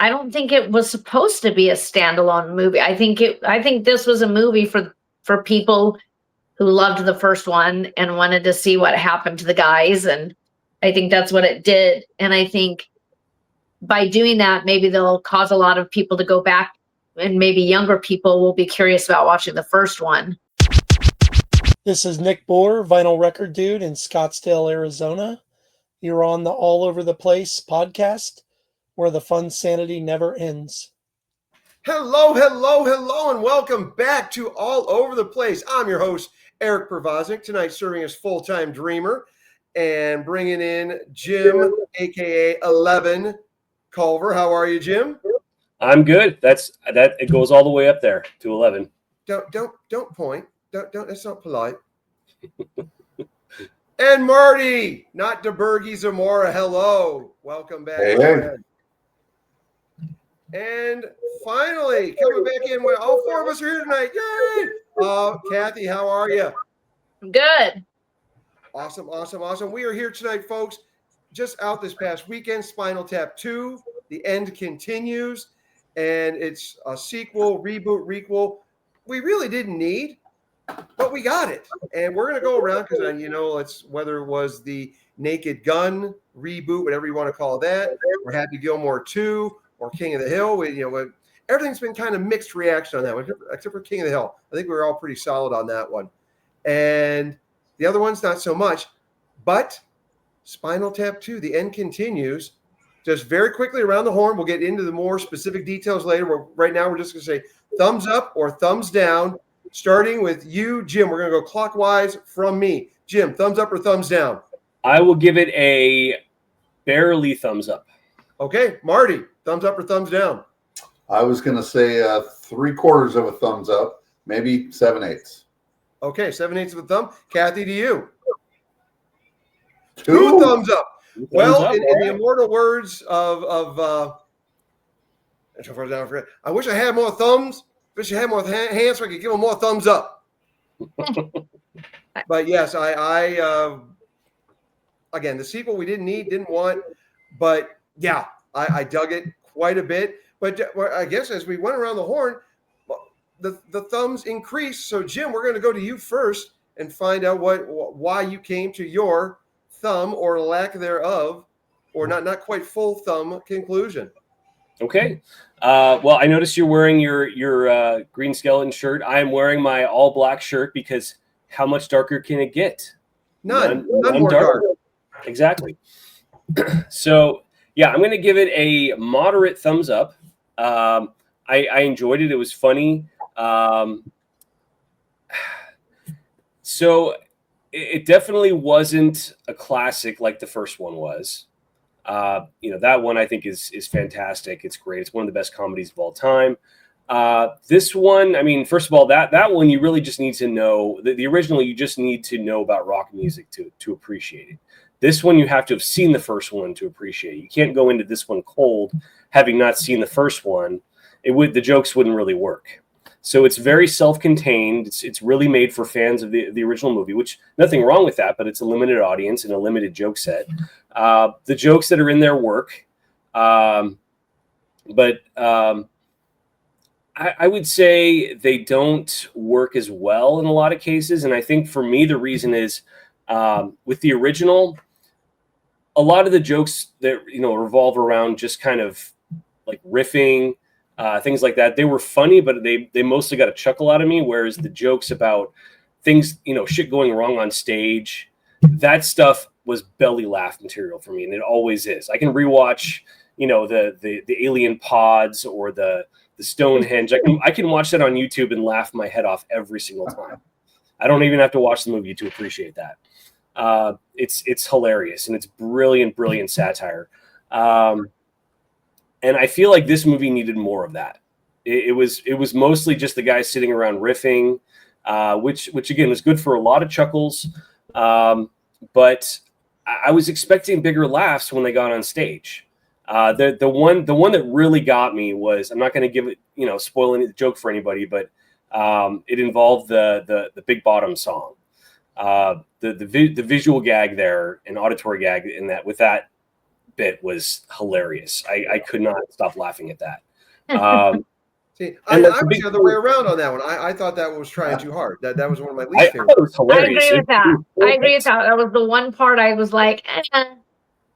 I don't think it was supposed to be a standalone movie. I think this was a movie for people who loved the first one and wanted to see what happened to the guys. And I think that's what it did. And I think by doing that, maybe they'll cause a lot of people to go back, and maybe younger people will be curious about watching the first one. This is Nick Bohr, vinyl record dude in Scottsdale, Arizona. You're on the All Over the Place podcast, where the fun sanity never ends. Hello, hello, hello, and welcome back to All Over the Place. I'm your host, Eric Pervoznik, tonight serving as full-time dreamer and bringing in Jim, aka 11 Culver. How are you, Jim? I'm good. It goes all the way up there to 11. Don't point. Don't. That's not polite. And Marty, not DeBergie Zamora. Hello, welcome back. Hey. And finally, coming back in, all four of us are here tonight. Yay! Kathy, how are you? Good. Awesome. We are here tonight, folks. Just out this past weekend, Spinal Tap II, The End Continues, and it's a sequel, reboot, requel. We really didn't need, but we got it. And we're going to go around because, it's whether it was the Naked Gun reboot, whatever you want to call that, or Happy Gilmore 2, or King of the Hill. Everything's been kind of mixed reaction on that one, except for King of the Hill. I think we were all pretty solid on that one. And the other ones, not so much. But Spinal Tap II, The End Continues. Just very quickly around the horn. We'll get into the more specific details later. Right now, we're just going to say thumbs up or thumbs down. Starting with you, Jim. We're going to go clockwise from me. Jim, thumbs up or thumbs down? I will give it a barely thumbs up. Okay, Marty, thumbs up or thumbs down? I was going to say 3/4 of a thumbs up, maybe 7/8. Okay, 7/8 of a thumb. Kathy, to you? 2 thumbs up. Well, in the immortal words of I wish I had more thumbs. Wish I had more hands so I could give them more thumbs up. But yes, I again, the sequel we didn't want, but yeah, I dug it quite a bit. But I guess as we went around the horn, the thumbs increased. So Jim, we're going to go to you first and find out why you came to your thumb or lack thereof, or not quite full thumb conclusion. Okay. Well, I noticed you're wearing your green skeleton shirt. I am wearing my all black shirt because how much darker can it get? None more dark. Exactly. So yeah, I'm going to give it a moderate thumbs up. I enjoyed it. It was funny. So it definitely wasn't a classic like the first one was. That one I think is fantastic. It's great. It's one of the best comedies of all time. This one, I mean, first of all, that one you really just need to know. The original, you just need to know about rock music to appreciate it. This one, you have to have seen the first one to appreciate it. You can't go into this one cold, having not seen the first one. The jokes wouldn't really work. So it's very self-contained. It's really made for fans of the original movie, which nothing wrong with that, but it's a limited audience and a limited joke set. The jokes that are in there work. I would say they don't work as well in a lot of cases. And I think for me, the reason is with the original, a lot of the jokes that, revolve around just kind of like riffing, things like that. They were funny, but they mostly got a chuckle out of me. Whereas the jokes about things, shit going wrong on stage, that stuff was belly laugh material for me. And it always is. I can rewatch, the alien pods or the Stonehenge. I can watch that on YouTube and laugh my head off every single time. I don't even have to watch the movie to appreciate that. It's hilarious and it's brilliant satire. And I feel like this movie needed more of that. It was mostly just the guys sitting around riffing, which again was good for a lot of chuckles. But I was expecting bigger laughs when they got on stage. The one that really got me was, I'm not going to give it, spoil any joke for anybody, but it involved the Big Bottom song. The visual gag there, an auditory gag in that with that bit was hilarious. I could not stop laughing at that. See, I was the other way around on that one. I thought that was trying too hard. That was one of my least favorite. I thought it was hilarious. I agree with that. I agree with that. That was the one part I was like,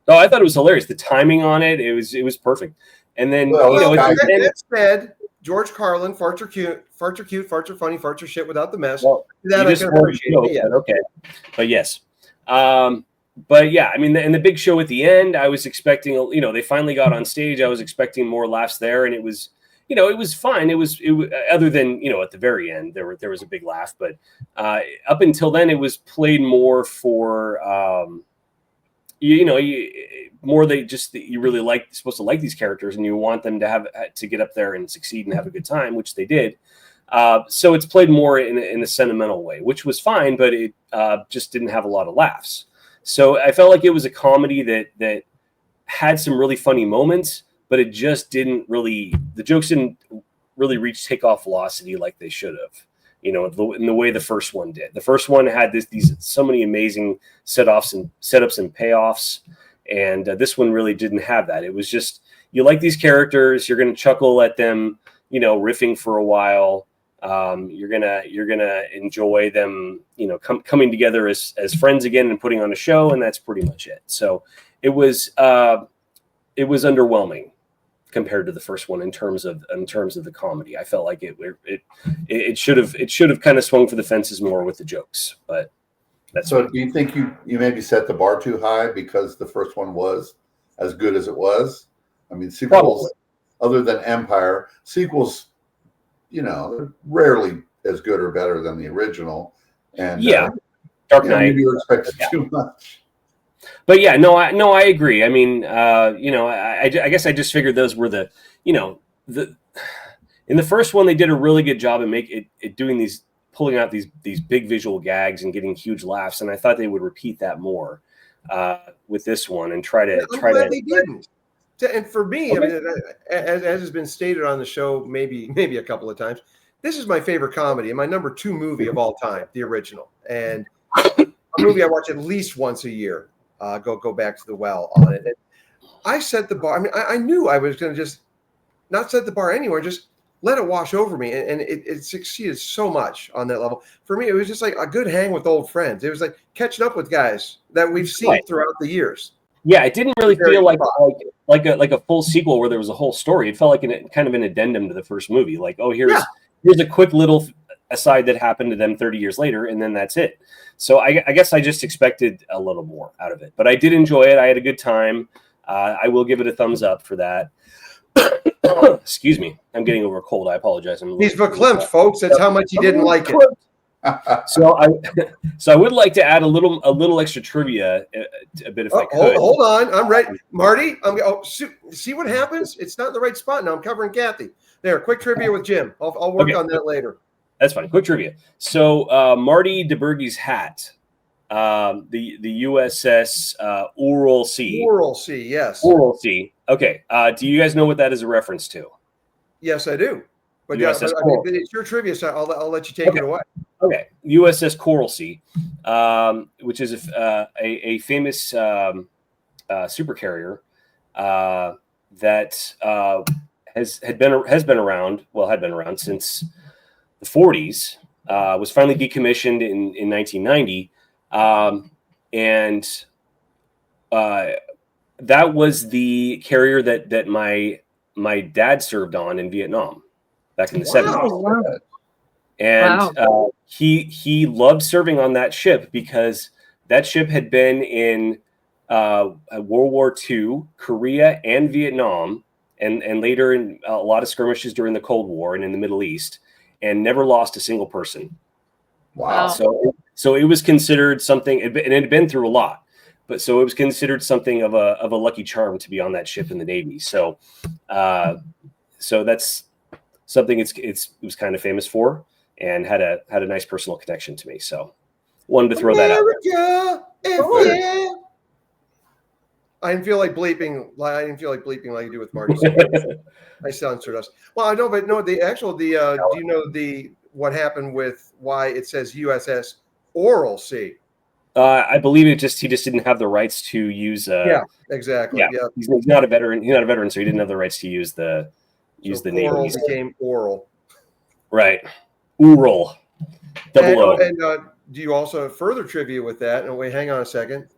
Oh, I thought it was hilarious. The timing on it, it was perfect. And then that said, George Carlin, farts are cute, farts are funny, farts are shit without the mess. Well, that I can appreciate. Okay, but yes. But yeah, I mean, and the big show at the end, I was expecting, they finally got on stage. I was expecting more laughs there, and it was, it was fine. It was other than, at the very end, there was a big laugh, but up until then, it was played more for, more you really supposed to like these characters, and you want them to get up there and succeed and have a good time, which they did. So it's played more in a sentimental way, which was fine, but it just didn't have a lot of laughs. So I felt like it was a comedy that had some really funny moments, but it just didn't really, the jokes didn't really reach takeoff velocity like they should have, in the way the first one did. The first one had so many amazing setups and payoffs, and this one really didn't have that. It was just, you like these characters, you're going to chuckle at them, riffing for a while. You're gonna enjoy them, coming together as friends again and putting on a show, and that's pretty much it. So it was underwhelming compared to the first one in terms of the comedy. I felt like it should have kind of swung for the fences more with the jokes, but that's so. Do you think you maybe set the bar too high because the first one was as good as it was? I mean, sequels, other than Empire, sequels, they're rarely as good or better than the original. And Dark Knight. Maybe you expected too much. But yeah, I agree. I mean, I guess I just figured those were in the first one they did a really good job at doing pulling out these big visual gags and getting huge laughs, and I thought they would repeat that more with this one and try to. They didn't. And for me, okay. I mean, as has been stated on the show, maybe a couple of times, this is my favorite comedy and my number 2 movie of all time, the original, and a movie I watch at least once a year. Go back to the well on it. And I set the bar. I mean, I knew I was going to just not set the bar anywhere, just let it wash over me, and it succeeded so much on that level. For me, it was just like a good hang with old friends. It was like catching up with guys that we've seen throughout the years. Yeah, it didn't really feel like a full sequel where there was a whole story. It felt like kind of an addendum to the first movie. Like, oh, here's a quick little aside that happened to them 30 years later, and then that's it. So I guess I just expected a little more out of it. But I did enjoy it. I had a good time. I will give it a thumbs up for that. Excuse me. I'm getting over a cold. I apologize. He's verklempt, folks. That's how much he didn't like it. So I would like to add a little extra trivia, a bit if I could. Hold on, I'm ready, Marty. See what happens? It's not in the right spot now. I'm covering Kathy. There, quick trivia with Jim. I'll work on that later. That's fine. Quick trivia. So Marty DeBurgy's hat, the USS Ural Sea. Ural Sea, yes. Ural Sea. Okay. Do you guys know what that is a reference to? Yes, I do. But it's your trivia, so I'll let you take it away. Okay, USS Coral Sea, which is a famous supercarrier that has been around since the 40s. Was finally decommissioned in 1990, and that was the carrier that my dad served on in Vietnam back in the 70s. Wow. And he loved serving on that ship because that ship had been in World War II, Korea, and Vietnam, and later in a lot of skirmishes during the Cold War and in the Middle East, and never lost a single person. Wow. So it was considered something, and it had been through a lot, but so it was considered something of a lucky charm to be on that ship in the Navy. So that's something it was kind of famous for, and had a nice personal connection to me. So wanted to throw that out. I didn't feel like bleeping. I didn't feel like bleeping like you do with Marty. I censored us. Well, I know, but no. Do you know what happened with why it says USS Oral Sea? I believe he just didn't have the rights to use. Yeah, exactly. Yeah, Yeah. he's not a veteran. He's not a veteran, so he didn't have the rights to use the So name. plural became oral. Right. Ural. Double O. And do you also have further trivia with that? And wait, hang on a second.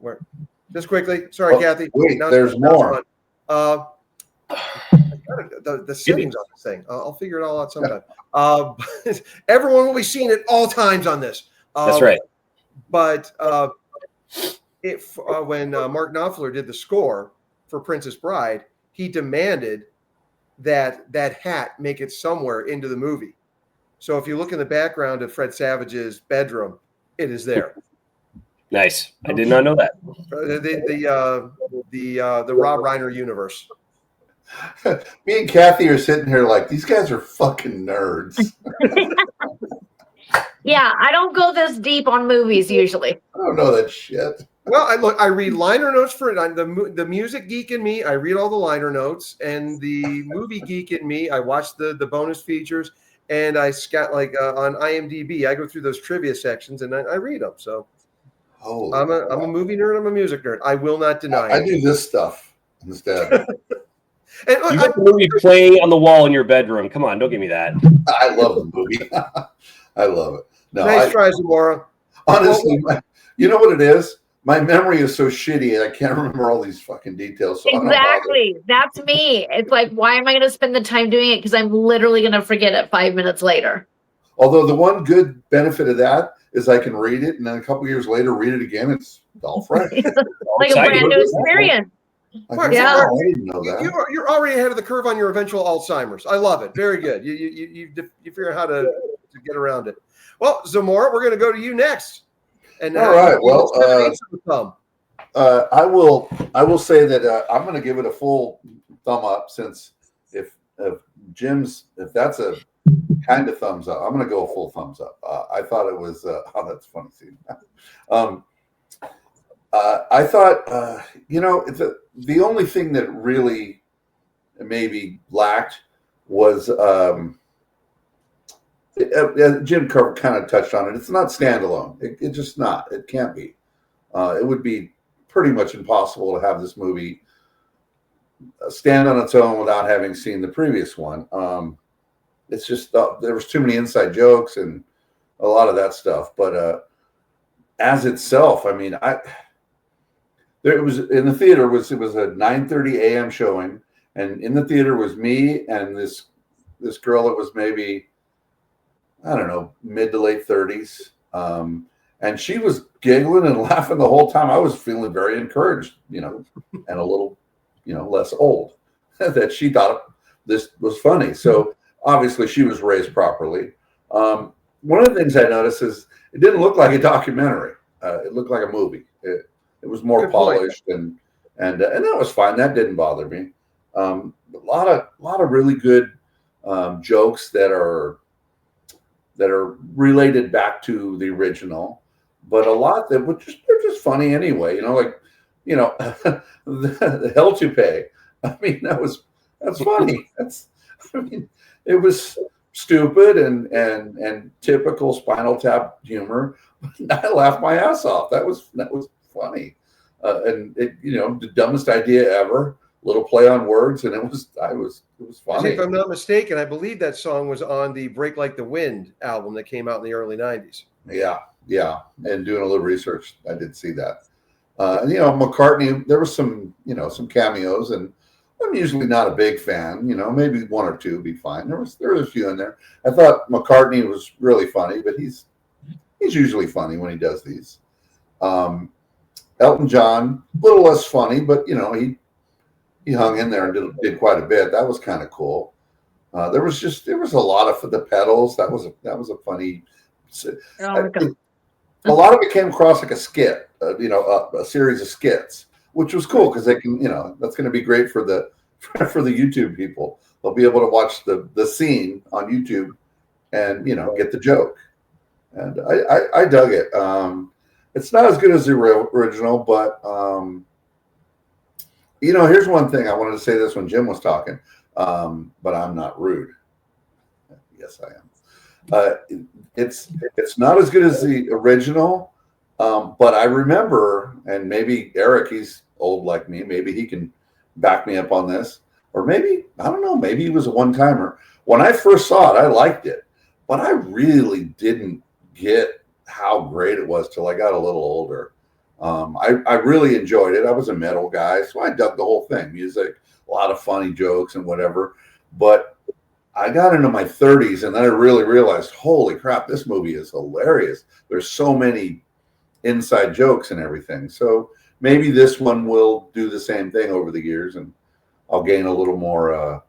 Just quickly. Sorry, Kathy. Wait, there's more. The settings on this thing. I'll figure it all out sometime. Everyone will be seen at all times on this. That's right. But when Mark Knopfler did the score for Princess Bride, he demanded that hat make it somewhere into the movie. So if you look in the background of Fred Savage's bedroom, it is there. Nice. I did not know that. The Rob Reiner universe. Me and Kathy are sitting here like, these guys are fucking nerds. Yeah, I don't go this deep on movies usually. I don't know that shit. Well, I read liner notes for it. The music geek in me, I read all the liner notes, and the movie geek in me, I watch the bonus features, and I scout on IMDb. I go through those trivia sections and I read them. So I'm a movie nerd. I'm a music nerd. I will not deny. I do this stuff instead. And you got the movie playing on the wall in your bedroom. Come on, don't give me that. I love the movie. I love it. No, nice try, Zamora. Honestly, you know what it is? My memory is so shitty, I can't remember all these fucking details. So exactly. That's me. It's like, why am I going to spend the time doing it? Because I'm literally going to forget it 5 minutes later. Although the one good benefit of that is I can read it, and then a couple years later, read it again. It's all fresh. Like a brand new experience. I didn't know that. You're already ahead of the curve on your eventual Alzheimer's. I love it. Very good. You figure out how to get around it. Well, Zamora, we're going to go to you next. And all right. Well, I will say that I'm going to give it a full thumb up, since if that's a kind of thumbs up, I'm going to go a full thumbs up. I thought it was that's funny scene. I thought the only thing that really maybe lacked was Jim kind of touched on it. It's not standalone. It's just not. It can't be. It would be pretty much impossible to have this movie stand on its own without having seen the previous one. It's just there was too many inside jokes and a lot of that stuff. But as itself, I mean, it was in the theater. It was a 9:30 a.m. showing, and in the theater was me and this girl that was maybe, I don't know, mid to late 30s. And she was giggling and laughing the whole time. I was feeling very encouraged, and a little, less old, that she thought this was funny. So obviously she was raised properly. One of the things I noticed is it didn't look like a documentary. It looked like a movie. It was more Good polished and that was fine. That didn't bother me. A lot of really good jokes that are related back to the original, but a lot that they're just funny anyway. The hell to pay. I mean, that's funny. It was stupid and typical Spinal Tap humor. I laughed my ass off. That was funny, and the dumbest idea ever. Little play on words, and it was funny. If I'm not mistaken, I believe that song was on the "Break Like the Wind" album that came out in the early '90s. Yeah. And doing a little research, I did see that. And McCartney, there was some cameos, and I'm usually not a big fan. Maybe one or two would be fine. There was a few in there. I thought McCartney was really funny, but he's usually funny when he does these. Elton John, a little less funny, but he hung in there and did quite a bit. That was kind of cool. There was a lot of the pedals. That was a funny. A lot of it came across like a skit, a series of skits, which was cool because they can, that's going to be great for the YouTube people. They'll be able to watch the scene on YouTube and get the joke. And I dug it. It's not as good as the original, but here's one thing I wanted to say this when Jim was talking, but I'm not rude. Yes, I am. It's not as good as the original, But I remember, and maybe Eric, he's old like me, maybe he can back me up on this, or maybe, I don't know, maybe he was a one-timer. When I first saw it, I liked it, but I really didn't get how great it was till I got a little older. I really enjoyed it. I was a metal guy, so I dug the whole thing. Music, a lot of funny jokes and whatever. But I got into my 30s, and then I really realized, holy crap, this movie is hilarious. There's so many inside jokes and everything. So maybe this one will do the same thing over the years, and I'll gain a little more, I'll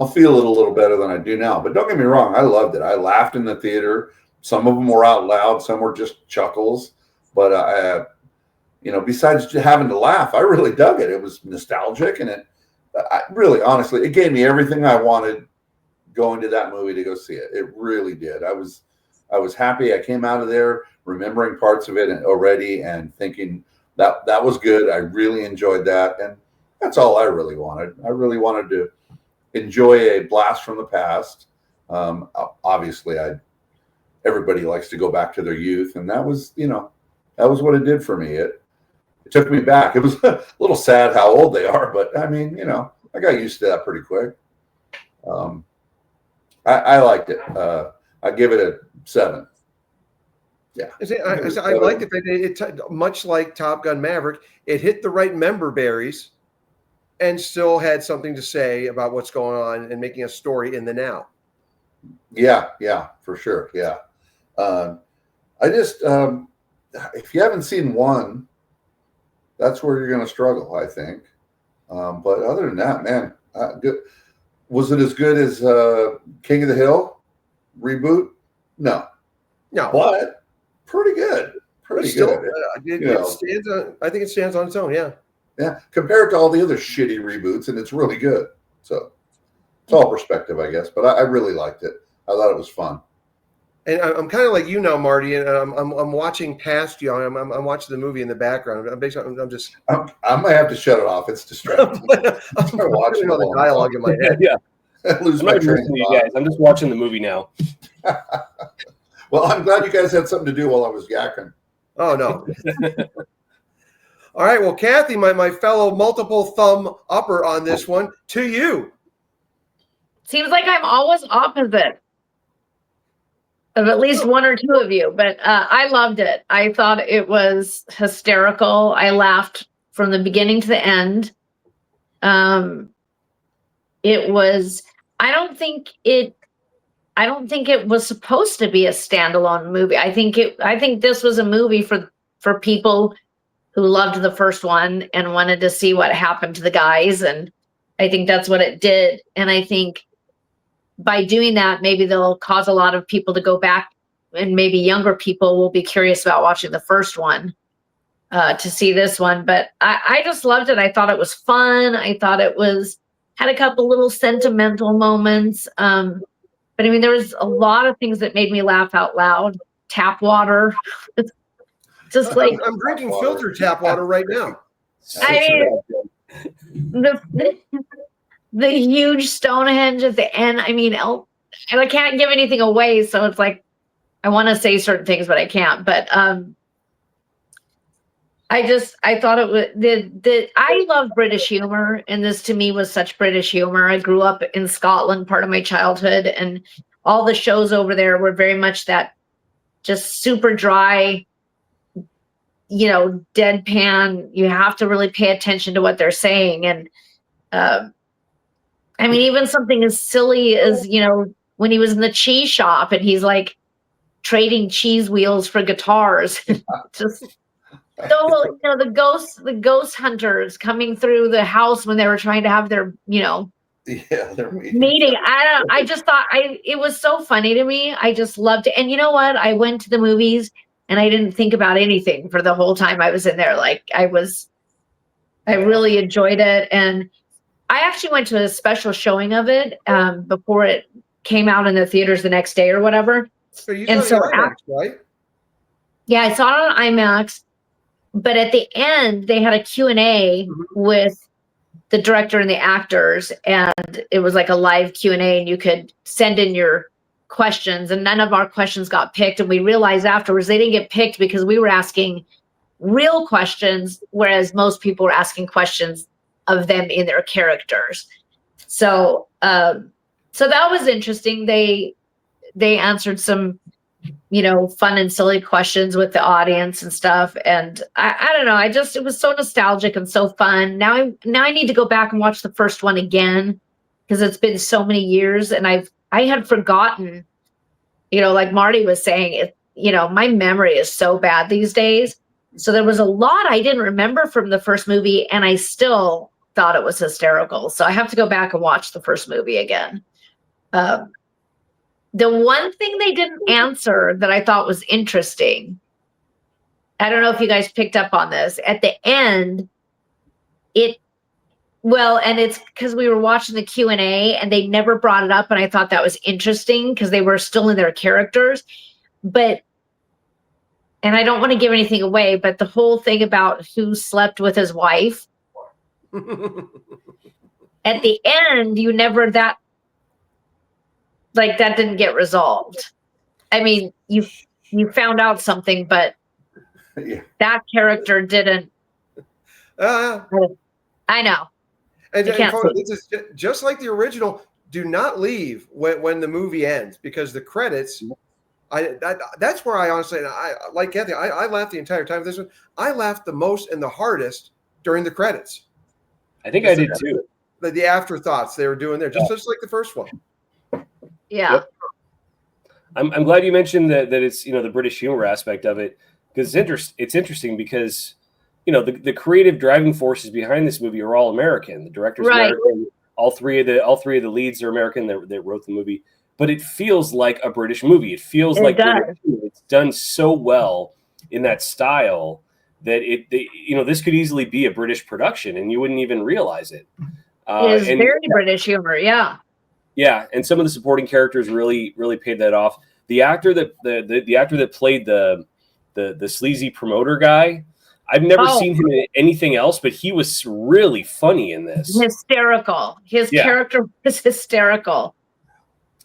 feel it a little better than I do now. But don't get me wrong, I loved it. I laughed in the theater. Some of them were out loud, some were just chuckles. But besides having to laugh, I really dug it. It was nostalgic, and honestly, it gave me everything I wanted going to that movie to go see it. It really did. I was happy. I came out of there remembering parts of it already and thinking that was good. I really enjoyed that, and that's all I really wanted. I really wanted to enjoy a blast from the past. Obviously, everybody likes to go back to their youth, and that was what it did for me. It took me back. It was a little sad how old they are, but I mean, I got used to that pretty quick. I liked it. I give it a 7. Yeah, I liked it. It much like Top Gun Maverick, it hit the right member berries, and still had something to say about what's going on and making a story in the now. Yeah, for sure. Yeah, I just if you haven't seen 1, that's where you're going to struggle, I think. But other than that, man, good. Was it as good as King of the Hill reboot? No, but pretty good. Pretty good. It stands on, I think it stands on its own. Yeah, compared to all the other shitty reboots, and it's really good. So it's all perspective, I guess. But I really liked it. I thought it was fun. And I'm kind of like you now, Marty, and I'm watching past you. I'm watching the movie in the background. I'm just. I might have to shut it off. It's distracting. I'm watching all the dialogue in my head. Yeah, I lose I'm my not train listening of to you thought. guys. I'm just watching the movie now. Well, I'm glad you guys had something to do while I was yakking. Oh no. All right, well, Kathy, my fellow multiple thumb upper on this one, to you. Seems like I'm always opposite of at least one or two of you, but I loved it. I thought it was hysterical. I laughed from the beginning to the end. It was, I don't think it was supposed to be a standalone movie. I think this was a movie for people who loved the first one and wanted to see what happened to the guys. And I think that's what it did. And I think by doing that, maybe they'll cause a lot of people to go back, and maybe younger people will be curious about watching the first one to see this one. But I just loved it. I thought it was fun. I thought it had a couple little sentimental moments. But I mean, there was a lot of things that made me laugh out loud. Tap water. Just like I'm drinking filtered tap water right now. I mean, the huge Stonehenge at the end. I mean, and I can't give anything away, so it's like I want to say certain things, but I can't. But I thought it was I love British humor, and this to me was such British humor. I grew up in Scotland, part of my childhood, and all the shows over there were very much that just super dry, deadpan. You have to really pay attention to what they're saying. And I mean, even something as silly as, when he was in the cheese shop and he's like trading cheese wheels for guitars. Just the ghost hunters coming through the house when they were trying to have their, their meeting. I just thought it was so funny to me. I just loved it. And you know what? I went to the movies and I didn't think about anything for the whole time I was in there. Like I really enjoyed it. And I actually went to a special showing of it before it came out in the theaters the next day or whatever. So you saw it on IMAX, right? Yeah, I saw it on IMAX. But at the end, they had a Q&A with the director and the actors, and it was like a live Q&A, and you could send in your questions, and none of our questions got picked. And we realized afterwards they didn't get picked because we were asking real questions, whereas most people were asking questions of them in their characters. So, so that was interesting. They answered some, fun and silly questions with the audience and stuff. And I don't know. It was so nostalgic and so fun. Now I need to go back and watch the first one again because it's been so many years, and I had forgotten, like Marty was saying, my memory is so bad these days. So there was a lot I didn't remember from the first movie, and I still thought it was hysterical. So I have to go back and watch the first movie again. The one thing they didn't answer that I thought was interesting, I don't know if you guys picked up on this, at the end, and it's because we were watching the Q&A and they never brought it up, and I thought that was interesting because they were still in their characters. And I don't want to give anything away, but the whole thing about who slept with his wife, at the end, that didn't get resolved. I mean, you found out something, but that character didn't. I know. And this is just like the original. Do not leave when the movie ends, because the credits. That's where I honestly, I like Kathy. I laughed the entire time. This one, I laughed the most and the hardest during the credits. I think I did too. The afterthoughts they were doing there, just like the first one. Yeah. Yep. I'm glad you mentioned that it's the British humor aspect of it, because it's interesting because the creative driving forces behind this movie are all American. The director's American. All three of the leads are American that wrote the movie. But it feels like a British movie. It feels like it's done so well in that style that this could easily be a British production and you wouldn't even realize it. It is very British humor, yeah. Yeah, and some of the supporting characters really, really paid that off. The actor that played the sleazy promoter guy, I've never seen him in anything else, but he was really funny in this. Hysterical. His character was hysterical.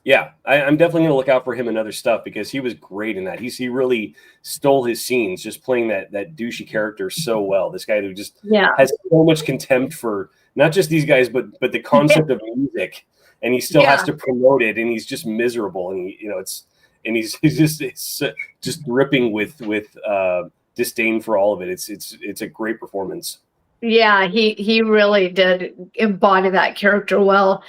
Yeah, I'm definitely going to look out for him in other stuff because he was great in that. He really stole his scenes, just playing that douchey character so well. This guy who just has so much contempt for not just these guys, but the concept of music, and he still has to promote it, and he's just miserable, and he's just ripping with disdain for all of it. It's a great performance. Yeah, he really did embody that character well.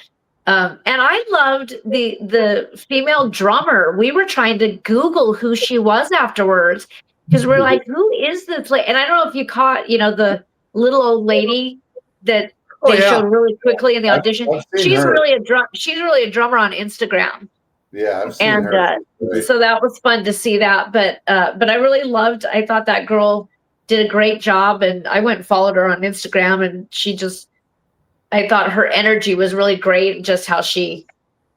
And I loved the female drummer. We were trying to Google who she was afterwards because we're like, who is this? And I don't know if you caught, the little old lady that they showed really quickly in the audition. She's really a drummer on Instagram. Yeah, I've seen her. So that was fun to see that. But I really I thought that girl did a great job, and I went and followed her on Instagram, and I thought her energy was really great, just how she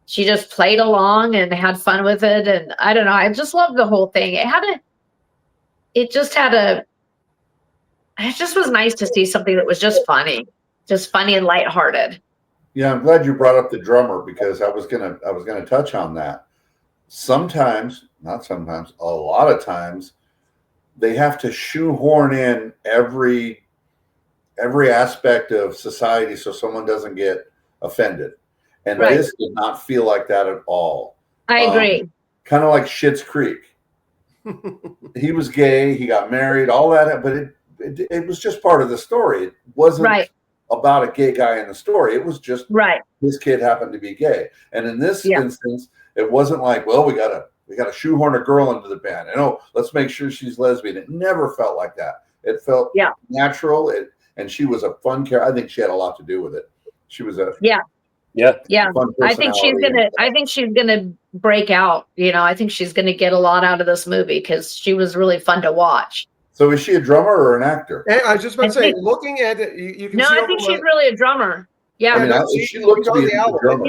just played along and had fun with it. And I don't know, I just loved the whole thing. It just was nice to see something that was just funny and lighthearted. Yeah, I'm glad you brought up the drummer because I was gonna touch on that. Sometimes, not sometimes, a lot of times, they have to shoehorn in every aspect of society so someone doesn't get offended. And this did not feel like that at all. I agree. Kind of like Schitt's Creek. He was gay, he got married, all that, but it was just part of the story. It wasn't about a gay guy in the story. It was just this kid happened to be gay. And in this instance, it wasn't like, well, we gotta shoehorn a girl into the band. Let's make sure she's lesbian. It never felt like that. It felt natural. And she was a fun character. I think she had a lot to do with it. She was a fun I think she's gonna break out. I think she's gonna get a lot out of this movie because she was really fun to watch. So is she a drummer or an actor? And I was just about to say, looking at it, you can see. No, I think she's really a drummer. Yeah, I mean, she looks to be a drummer.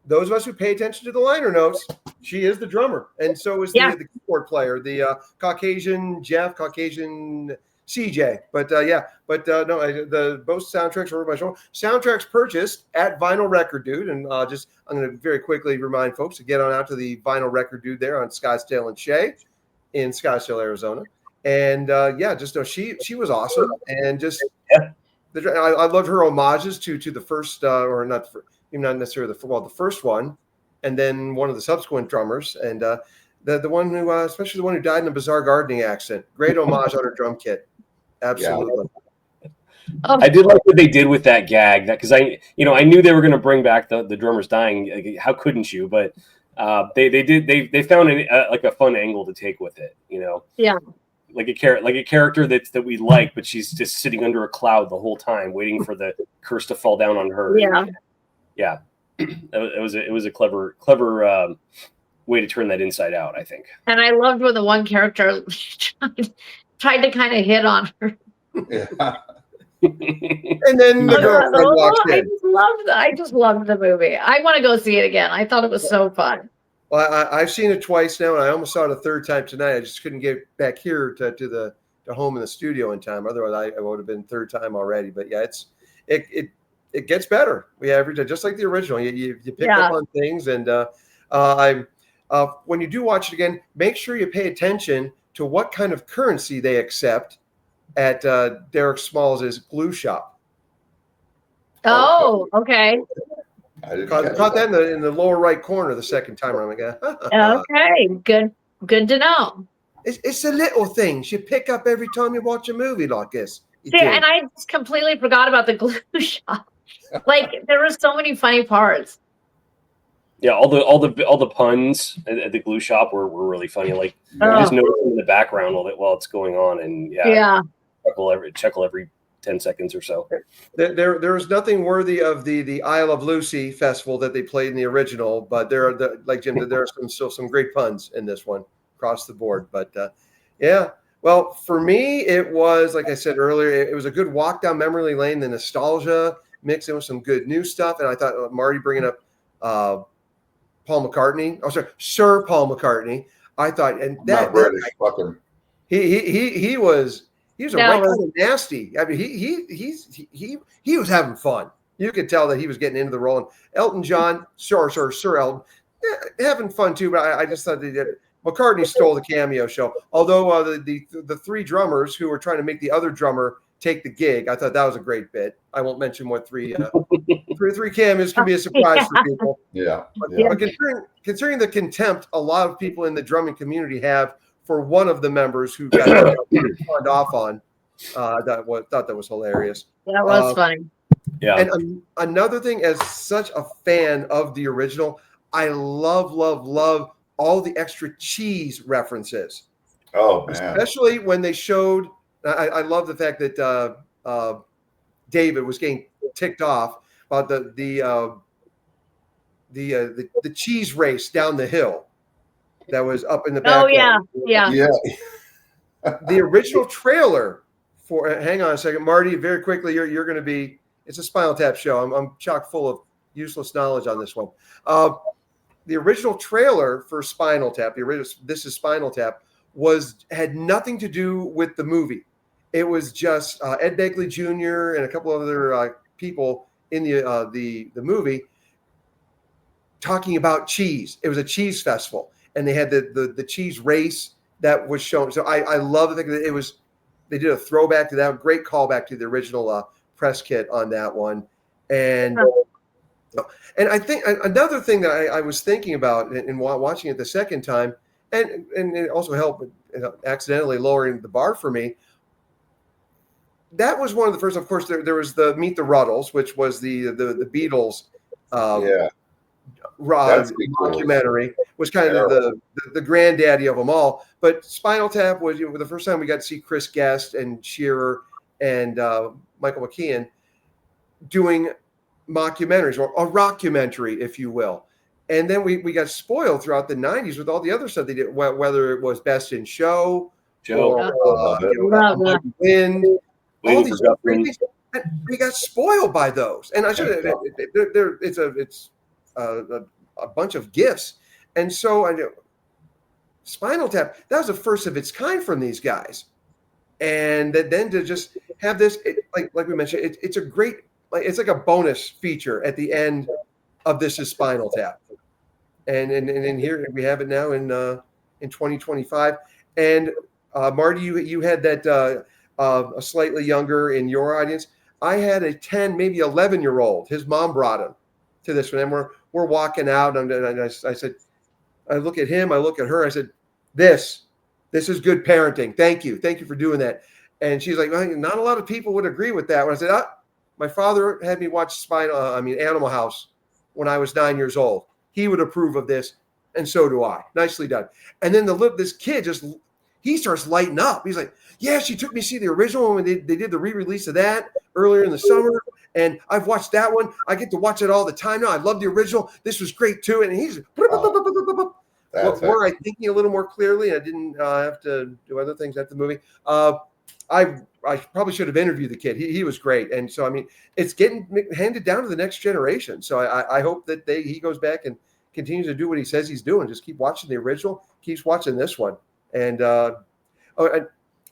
Those of us who pay attention to the liner notes, she is the drummer, and so is the keyboard player, the Caucasian CJ. But no, the both soundtracks are over my shoulder. Soundtracks purchased at Vinyl Record Dude, and I'm going to very quickly remind folks to get on out to the Vinyl Record Dude there on Scottsdale and Shea in Scottsdale, Arizona. And just know she was awesome, and just I loved her homages to the first or not necessarily the first one, and then one of the subsequent drummers, and the one who especially the one who died in a bizarre gardening accident. Great homage on her drum kit. Absolutely. I did like what they did with that gag, that because I knew they were going to bring back the drummers dying. Like, how couldn't you? But they found like a fun angle to take with it. Yeah. Like a character that we like, but she's just sitting under a cloud the whole time, waiting for the curse to fall down on her. Yeah. It was a clever way to turn that inside out, I think. And I loved when the one character tried to kind of hit on her. Yeah. And then the girlfriend walks in. I just loved the movie. I want to go see it again. I thought it was so fun. Well, I've seen it twice now, and I almost saw it a third time tonight. I just couldn't get back here to the home in the studio in time. Otherwise, I would have been third time already. But yeah, it gets better. Every time, just like the original. You pick up on things, and when you do watch it again, make sure you pay attention to what kind of currency they accept at Derek Smalls' glue shop. Oh, okay. I caught that in the lower right corner the second time around. Okay, good to know. It's the little things you pick up every time you watch a movie like this. And I just completely forgot about the glue shop. Like, there were so many funny parts. Yeah, all the puns at the glue shop were really funny. Like, you just notice them in the background while it's going on, and chuckle every 10 seconds or so. There was nothing worthy of the Isle of Lucy festival that they played in the original, but there are like Jim, there are some great puns in this one across the board. But well, for me, it was, like I said earlier, it was a good walk down memory lane, the nostalgia mixed in with some good new stuff, and I thought Marty bringing up Paul McCartney. Oh, sorry, Sir Paul McCartney. I thought, and that British, fucking. He was a right kind of nasty. I mean, he was having fun. You could tell that he was getting into the role. And Elton John, Sir Elton, having fun too. But I just thought that McCartney stole the cameo show. Although the three drummers who were trying to make the other drummer take the gig, I thought that was a great bit. I won't mention what three cameos can be a surprise for people. Yeah. But considering the contempt a lot of people in the drumming community have for one of the members who got pawned off on, thought that was hilarious. That was funny. Yeah. And another thing, as such a fan of the original, I love all the extra cheese references. Oh man! Especially when they showed. I love the fact that David was getting ticked off about the cheese race down the hill that was up in the back. Oh yeah. The original trailer for. Hang on a second, Marty. Very quickly, you're going to be. It's a Spinal Tap show. I'm chock full of useless knowledge on this one. The original trailer for Spinal Tap, This is Spinal Tap, had nothing to do with the movie. It was just Ed Begley Jr. and a couple of other people in the movie talking about cheese. It was a cheese festival, and they had the cheese race that was shown. So I love the thing that they did a throwback to that. Great callback to the original press kit on that one. And I think another thing that I was thinking about in watching it the second time, and it also helped accidentally lowering the bar for me. That was one of the first. Of course, there was the Meet the Ruddles, which was the Beatles. Documentary was kind of the granddaddy of them all. But Spinal Tap was the first time we got to see Chris Guest and Shearer and Michael McKean doing mockumentaries, or a rockumentary, if you will. And then we got spoiled throughout the 90s with all the other stuff they did, whether it was Best in Show, or Wind, all these great things. We got spoiled by those. And I should it's a bunch of gifts. And so Spinal Tap, that was the first of its kind from these guys. and then to just have this, like we mentioned, it's a great, it's like a bonus feature at the end of This Is Spinal Tap, and here we have it now in 2025. And Marty, you had that a slightly younger in your audience. I had a 10, maybe 11-year-old. His mom brought him to this one, and we're walking out, and I said, I look at him, I look at her, I said, this is good parenting. Thank you for doing that. And she's like, well, not a lot of people would agree with that. When I said, my father had me watch Animal House when I was 9 years old. He would approve of this, and so do I. Nicely done. And then this kid he starts lighting up. He's like, yeah, she took me to see the original when they did the re-release of that earlier in the summer. And I've watched that one. I get to watch it all the time now. I love the original. This was great too. And he's were I thinking a little more clearly? I didn't have to do other things at the movie. I probably should have interviewed the kid. He was great. And so, I mean, it's getting handed down to the next generation. So I hope that he goes back and continues to do what he says he's doing. Just keep watching the original, keeps watching this one. And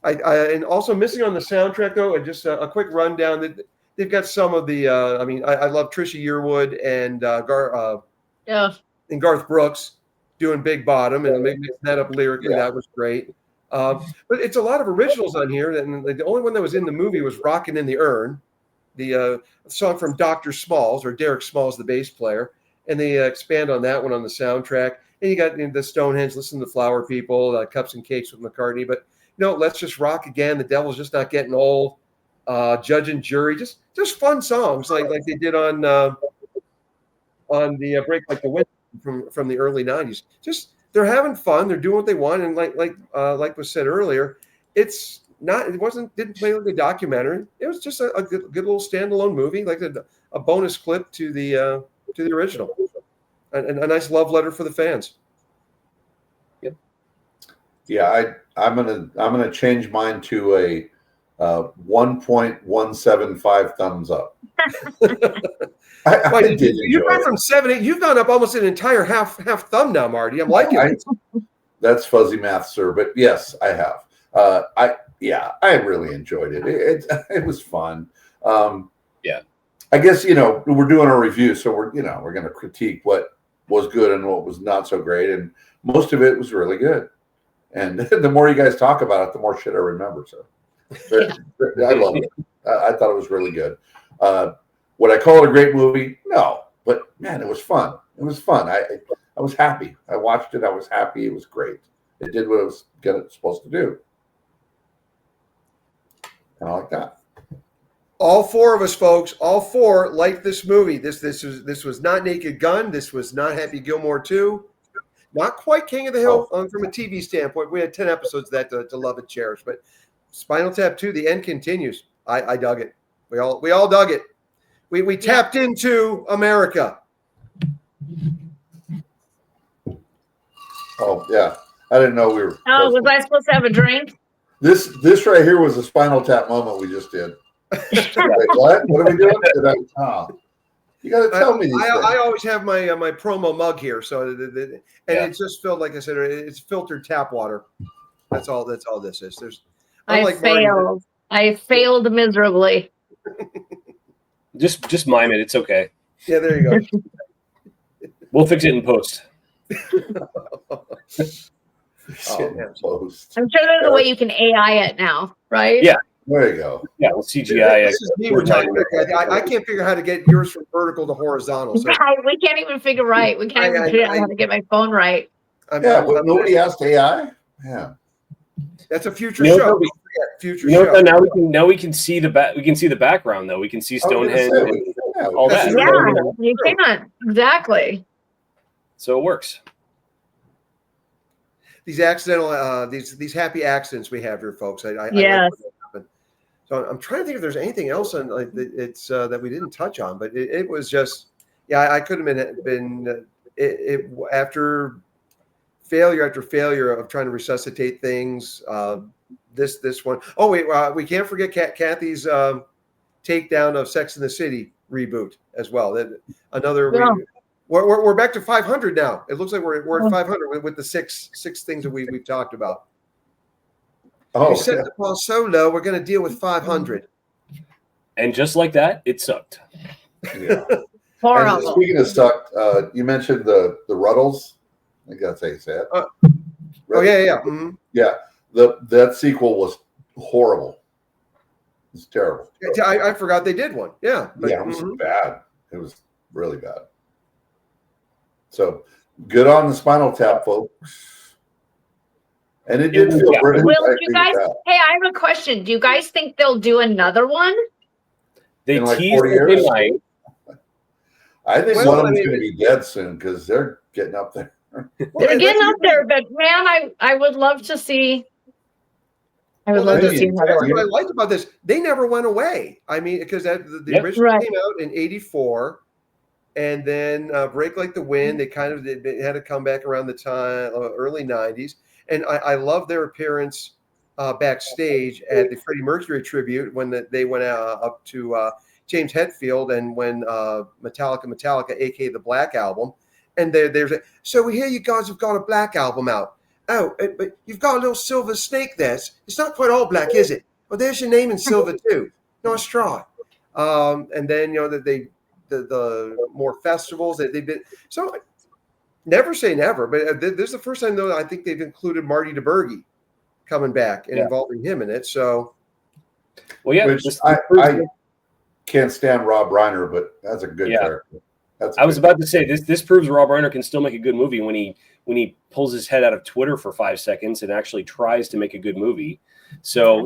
and also missing on the soundtrack though, and just a quick rundown that they've got some of the. I love Trisha Yearwood and Garth Brooks doing Big Bottom and mixing that up lyrically. That was great. But it's a lot of originals on here. And the only one that was in the movie was "Rockin' in the Urn," the song from Dr. Smalls, or Derek Smalls, the bass player, and they expand on that one on the soundtrack. And you got the Stonehenge, Listen to the Flower People, Cups and Cakes with McCartney. But Let's Just Rock Again, The Devil's Just Not Getting Old, Judge and Jury, just fun songs like they did on the Break Like the Wind from the early 90s. Just they're having fun, they're doing what they want, and like was said earlier, didn't play like a documentary. It was just a good little standalone movie, like a bonus clip to the original. And a nice love letter for the fans. Yep. Yeah, I'm gonna change mine to a 1.175 thumbs up. I did you went from 7, you've gone up almost an entire half thumb now, Marty. I'm liking it. That's fuzzy math, sir, but yes, I have. I really enjoyed it. It was fun. Yeah. I guess we're doing a review, so we're going to critique what was good and what was not so great, and most of it was really good. And the more you guys talk about it, the more shit I remember. So I love it. I thought it was really good. Would I call it a great movie? No, but man, it was fun. It was fun. I was happy. I watched it. I was happy. It was great. It did what it was supposed to do. And I like that. All four of us, folks, all four liked this movie. This was not Naked Gun. This was not Happy Gilmore 2. Not quite King of the Hill from a TV standpoint. We had 10 episodes of that to love and cherish. But Spinal Tap 2, the end continues. I dug it. We all dug it. We tapped into America. Oh yeah, I didn't know we were. Oh, was I supposed to have a drink? This right here was a Spinal Tap moment we just did. Like, what? What are we doing? You got to tell me these things. I always have my promo mug here, so it just filled, like I said, it's filtered tap water. That's all this is. I failed miserably. Just mime it. It's okay. Yeah, there you go. We'll fix it in post. Post. I'm sure there's a way you can AI it now, right? Yeah. There you go. Yeah, well, CGI. I can't figure out how to get yours from vertical to horizontal. So. We can't even figure right. We can't even figure out how to get my phone right. Nobody asked AI. Yeah, that's a future show. Future show. Now we can see the back. We can see the background though. We can see Stonehenge and all that. Yeah, you cannot exactly. So it works. These accidental, these happy accidents we have here, folks. Yes. So I'm trying to think if there's anything else on it's that we didn't touch on, but it was just, I could have been after failure after failure of trying to resuscitate things. This one. Oh wait, we can't forget Kathy's takedown of Sex and the City reboot as well. Another. Yeah. We're back to 500 now. It looks like we're at 500 with the six things that we've talked about. Oh, You set the ball so low, we're going to deal with 500. And just like that, it sucked. yeah. And Horrible. speaking of sucked, you mentioned the Ruddles. I think that's how you say it. Oh, yeah. Mm-hmm. Yeah. That sequel was horrible. It's terrible. I forgot they did one. Yeah. But, Yeah, it was bad. It was really bad. So good on the Spinal Tap, folks. And it did feel British. Will you guys? Hey, I have a question. Do you guys think they'll do another one? They in like teased 40 that they years? might. I think Well, one of them's I mean, going to be dead soon because they're getting up there. They're getting up there, but man, I would love to see. I would love to see another That's one. what I liked about this. They never went away. I mean, because the original came out in '84, and then Break Like the Wind. They kind of they had to come back around the time early '90s, and I love their appearance backstage at the Freddie Mercury tribute when they went up to James Hetfield, and when Metallica, aka the Black Album, and there's a so we hear you guys have got a Black Album out. Oh, but you've got a little silver snake there. It's not quite all black, is it? Well, there's your name in silver too. Nice try. And then that the more festivals that they've been. So never say never, but this is the first time though I think they've included Marty DeBerge coming back and involving him in it. So, well, yeah, which I can't stand Rob Reiner, but that's a good character. I was about to say this proves Rob Reiner can still make a good movie when he pulls his head out of Twitter for 5 seconds and actually tries to make a good movie. So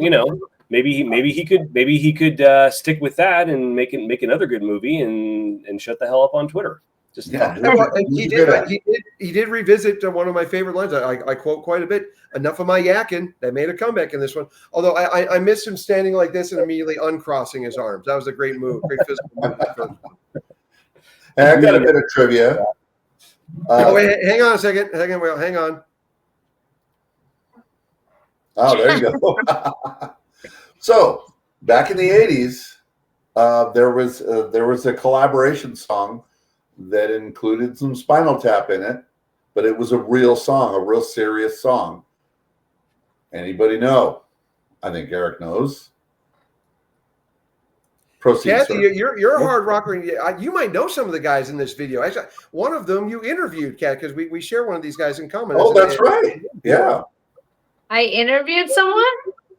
maybe he could stick with that and make another good movie and shut the hell up on Twitter. Just he did revisit one of my favorite lines. I quote quite a bit. Enough of my yakking. That made a comeback in this one. Although I miss him standing like this and immediately uncrossing his arms. That was a great move, great physical move. And I've got a bit of trivia. Wait, hang on a second. Hang on. Oh, there you go. So back in the 80s, there was a collaboration song that included some Spinal Tap in it, but it was a real song, a real serious song. Anybody know? I think Eric knows. Proceed, Kathy, sir. you're a hard rocker. And you might know some of the guys in this video. Actually, one of them you interviewed, Kat, because we share one of these guys in common. Oh, that's right. Yeah. I interviewed someone?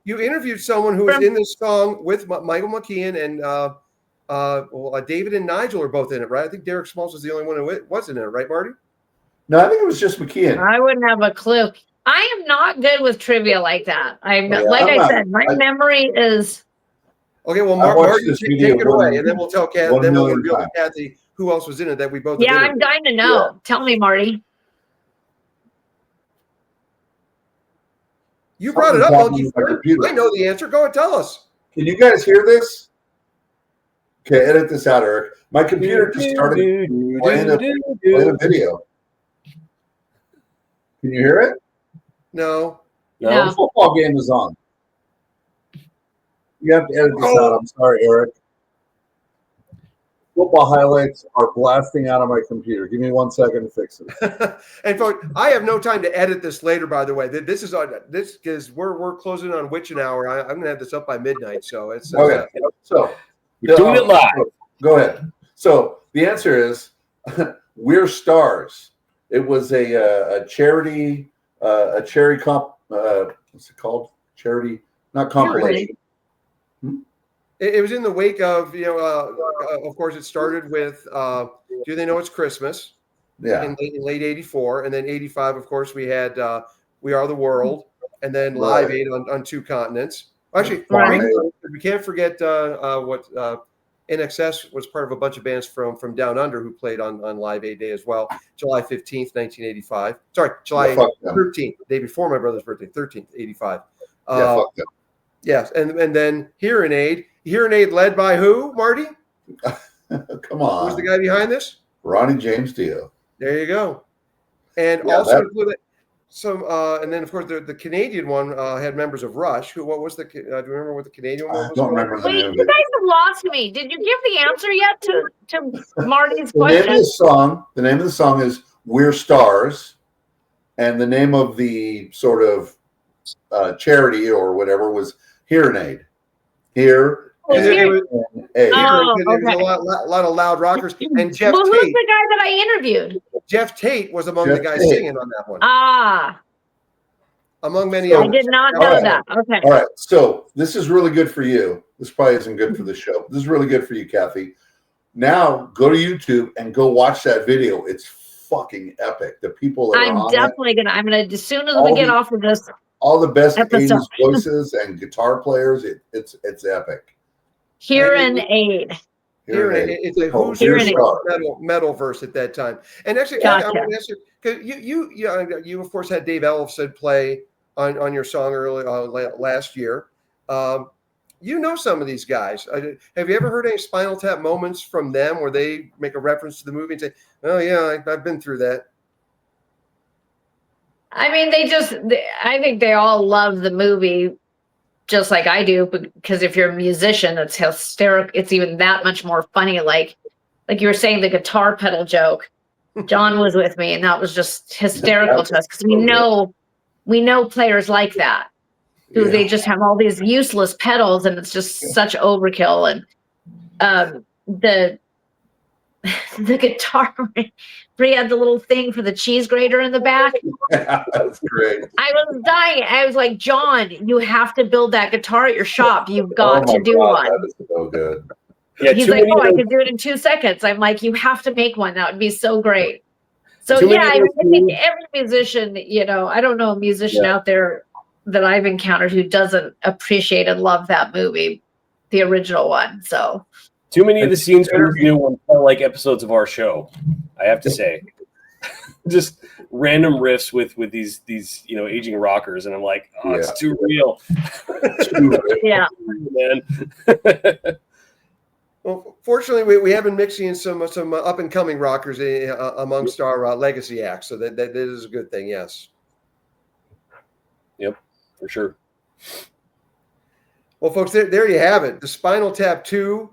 You interviewed someone who was in this song with Michael McKean and David and Nigel are both in it, right? I think Derek Smalls was the only one who wasn't in it, right, Marty? No, I think it was just McKean. I wouldn't have a clue. I am not good with trivia like that. I said, my memory is. Okay, well, Marty, take it away, and then we'll tell Kathy. Then we'll reveal to Kathy who else was in it that we both. Yeah, I'm dying to know. Yeah. Tell me, Marty. You brought it up. I know the answer. Go and tell us. Can you guys hear this? Okay, edit this out, Eric. My computer just started playing a video. Can you hear it? No. The football game is on. You have to edit this out. I'm sorry, Eric. Football highlights are blasting out of my computer. Give me 1 second to fix it. And folks, I have no time to edit this later. By the way, this is this because we're closing on Witching Hour. I'm gonna have this up by midnight, so it's okay. So we're doing it live. Go ahead. So the answer is We're Stars. It was a charity comp. What's it called? Charity, not compilation. It was in the wake of, of course, it started with Do They Know It's Christmas? Yeah. In late 84. And then 85, of course, we had We Are the World. And then Live Aid on 2 continents. Actually, we can't forget what NXS was part of a bunch of bands from Down Under who played on Live Aid Day as well. July 15th, 1985. Sorry, July 13th, day before my brother's birthday, 13th, 85. Fuck them. Yes, and then Hearing Aid led by who, Marty? Come on. Who's the guy behind this? Ronnie James Dio. There you go. And also included some, and then of course the Canadian one had members of Rush. What was the? Do you remember what the Canadian one was? I don't remember the name of it. You guys have lost me. Did you give the answer yet to Marty's question? The name of the song is "We're Stars," and the name of the sort of charity or whatever was hearing aid. Here Oh, and here. aid. Oh, There's okay. a lot of loud rockers. And Jeff Well, who's Tate. the guy that I interviewed? Jeff Tate was among the Jeff guys Tate. singing on that one. Ah, Among many So- I others. did not All know right. that. Okay. All right, so this is really good for you. This probably isn't good for the show. This is really good for you, Kathy. Now go to YouTube and go watch that video. It's fucking epic. The people that are I'm on definitely gonna. I'm gonna as soon as we All get the- off of this. all the best Episode. 80s voices and guitar players. It's epic. Hearing aid. Hearing Aid. It's a Oh, who's Hearing who Aid. metal verse at that time. And actually, Kathy, I Gotcha. want to ask you because you of course had Dave Ellefson play on your song early last year. You know some of these guys. Have you ever heard any Spinal Tap moments from them where they make a reference to the movie and say, "Oh yeah, I've been through that." I mean, I think they all love the movie just like I do, because if you're a musician, it's hysterical. It's even that much more funny. Like you were saying, the guitar pedal joke. John was with me, and that was just hysterical to us because we know players like that who they just have all these useless pedals, and it's just such overkill. And the guitar where he had the little thing for the cheese grater in the back. That's great. I was dying. I was like, John, you have to build that guitar at your shop. You've Oh got my to do God, one. that is so good. Yeah, He's too like, many oh, of I those- could do it in 2 seconds. I'm like, you have to make one. That would be so great. So Too many yeah, of I those think tools- every musician, I don't know a musician out there that I've encountered who doesn't appreciate and love that movie, the original one. So Too many of the scenes from the new one felt like episodes of our show, I have to say. Just random riffs with these aging rockers, and I'm like, oh, it's too real. yeah. Man. Well, fortunately, we have been mixing in some up and coming rockers amongst our legacy acts, so that is a good thing. Yes. Yep, for sure. Well, folks, there you have it. The Spinal Tap II,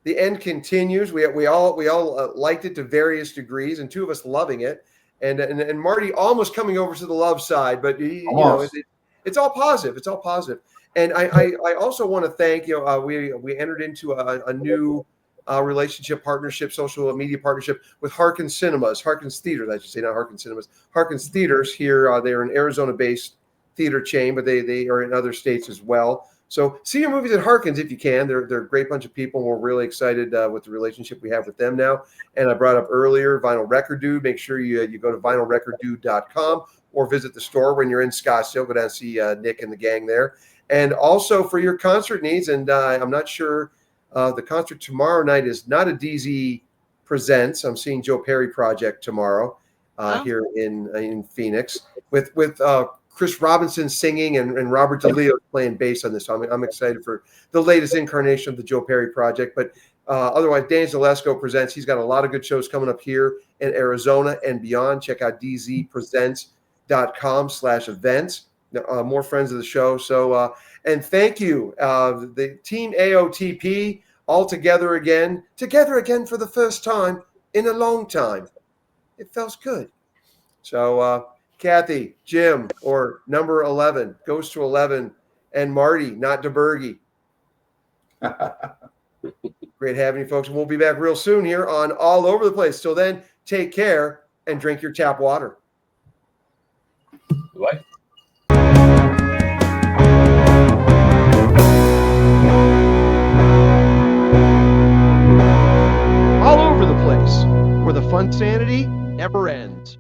the end continues. We all liked it to various degrees, and two of us loving it, and Marty almost coming over to the love side, but it's all positive. It's all positive. And I also want to thank we entered into a new relationship partnership, social media partnership with Harkins Theaters, I should say, not Harkins Cinemas, Harkins Theaters here. They're an Arizona-based theater chain, but they are in other states as well. So see your movies at Harkins if you can. They're a great bunch of people. And we're really excited with the relationship we have with them now. And I brought up earlier Vinyl Record Dude. Make sure you go to vinylrecorddude.com or visit the store when you're in Scottsdale. Go down and see Nick and the gang there. And also for your concert needs, and I'm not sure, the concert tomorrow night is not a DZ Presents. I'm seeing Joe Perry Project tomorrow here in Phoenix with Chris Robinson singing and Robert DeLeo playing bass on this. So I'm excited for the latest incarnation of the Joe Perry Project. But otherwise, Dan Zalesko Presents. He's got a lot of good shows coming up here in Arizona and beyond. Check out dzpresents.com/events. More friends of the show. So, and thank you, the Team AOtP, all together again for the first time in a long time. It feels good. So, Kathy, Jim, or number 11 goes to 11, and Marty, not DeBerge. Great having you folks. And we'll be back real soon here on All Over the Place. Till then, take care and drink your tap water. What? All Over the Place, where the fun sanity never ends.